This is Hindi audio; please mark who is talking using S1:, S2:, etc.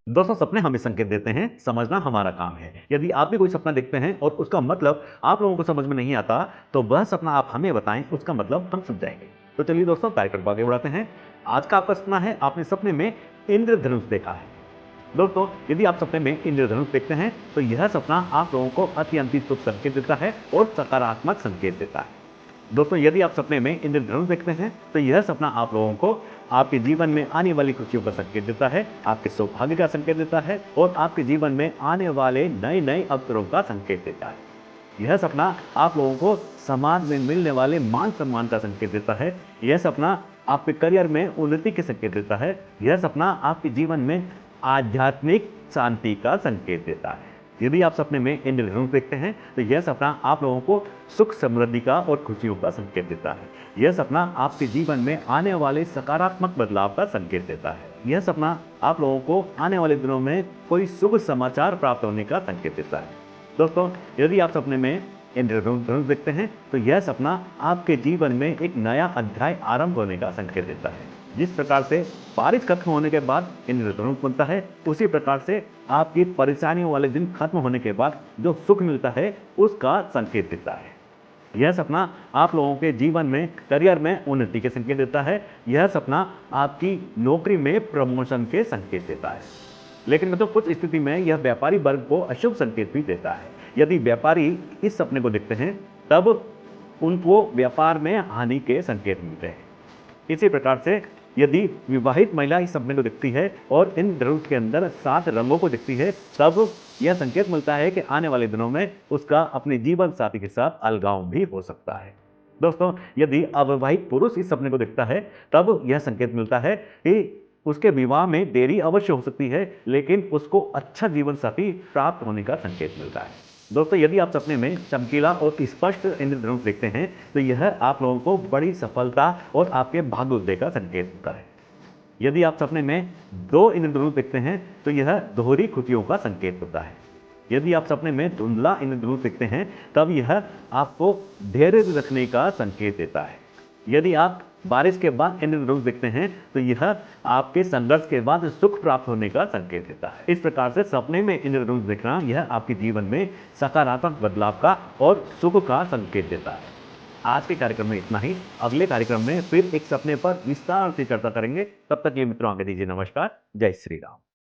S1: दोस्तों सपने हमें संकेत देते हैं, समझना हमारा काम है। यदि आप भी कोई सपना देखते हैं और उसका मतलब आप लोगों को समझ में नहीं आता, तो वह सपना आप हमें बताएं, उसका मतलब हम समझाएंगे। तो चलिए दोस्तों कार्यक्रम को आगे बढ़ाते हैं। आज का आपका सपना है, आपने सपने में इंद्रधनुष देखा है। दोस्तों यदि आप सपने में इंद्रधनुष देखते हैं, तो यह सपना आप लोगों को अत्यंत शुभ संकेत देता है और सकारात्मक संकेत देता है। दोस्तों यदि आप सपने में इंद्रधनुष देखते हैं, तो यह सपना आप लोगों को आपके जीवन में आने वाली खुशियों का संकेत देता है, आपके सौभाग्य का संकेत देता है और आपके जीवन में आने वाले नए नए अवसरों का संकेत देता है। यह सपना आप लोगों को समाज में मिलने वाले मान सम्मान का संकेत देता है। यह सपना आपके करियर में उन्नति के संकेत देता है। यह सपना आपके जीवन में आध्यात्मिक शांति का संकेत देता है। यदि आप सपने में इंद्रधनुष देखते हैं, तो यह सपना आप लोगों को सुख समृद्धि का और खुशियों का संकेत देता है। यह सपना आपके जीवन में आने वाले सकारात्मक बदलाव का संकेत देता है। यह सपना आप लोगों को आने वाले दिनों में कोई शुभ समाचार प्राप्त होने का संकेत देता है। दोस्तों यदि आप सपने में इंद्रधनुष देखते हैं, तो यह सपना आपके जीवन में एक नया अध्याय आरंभ होने का संकेत देता है। जिस प्रकार से बारिश खत्म होने के बाद इंद्रधनुष बनता है, उसी प्रकार से आपकी परेशानियों वाले दिन खत्म होने के बाद जो सुख मिलता है, उसका संकेत देता है। यह सपना आप लोगों के जीवन में करियर में उन्नति के संकेत देता है। यह सपना आपकी नौकरी में प्रमोशन के संकेत देता है। लेकिन मतलब कुछ स्थिति में यह व्यापारी वर्ग को अशुभ संकेत भी देता है। यदि व्यापारी इस सपने को देखते हैं, तब उनको व्यापार में हानि के संकेत मिलते हैं। इसी प्रकार से यदि विवाहित महिला इस सपने को देखती है और इन धनुष के अंदर 7 रंगों को देखती है, तब यह संकेत मिलता है कि आने वाले दिनों में उसका अपने जीवन साथी के साथ अलगाव भी हो सकता है। दोस्तों यदि अविवाहित पुरुष इस सपने को देखता है, तब यह संकेत मिलता है कि उसके विवाह में देरी अवश्य हो सकती है, लेकिन उसको अच्छा जीवन साथी प्राप्त होने का संकेत मिलता है। दोस्तों यदि आप सपने में चमकीला और स्पष्ट इंद्रधनुष देखते हैं, तो यह आप लोगों को बड़ी सफलता और आपके भाग्योदय का संकेत होता है। यदि आप सपने में 2 इंद्रधनुष देखते हैं, तो यह दोहरी खुशियों का संकेत होता है। यदि आप सपने में धुंधला इंद्रधनुष देखते हैं, तब यह आपको धैर्य रखने का संकेत देता है। यदि आप बारिश के बाद इंद्रधनुष देखते हैं, तो यह आपके संघर्ष के बाद सुख प्राप्त होने का संकेत देता है। इस प्रकार से सपने में इंद्रधनुष देखना यह आपके जीवन में सकारात्मक बदलाव का और सुख का संकेत देता है। आज के कार्यक्रम में इतना ही। अगले कार्यक्रम में फिर एक सपने पर विस्तार से चर्चा करेंगे। तब तक ये मित्रों आगे दीजिए नमस्कार। जय श्री राम।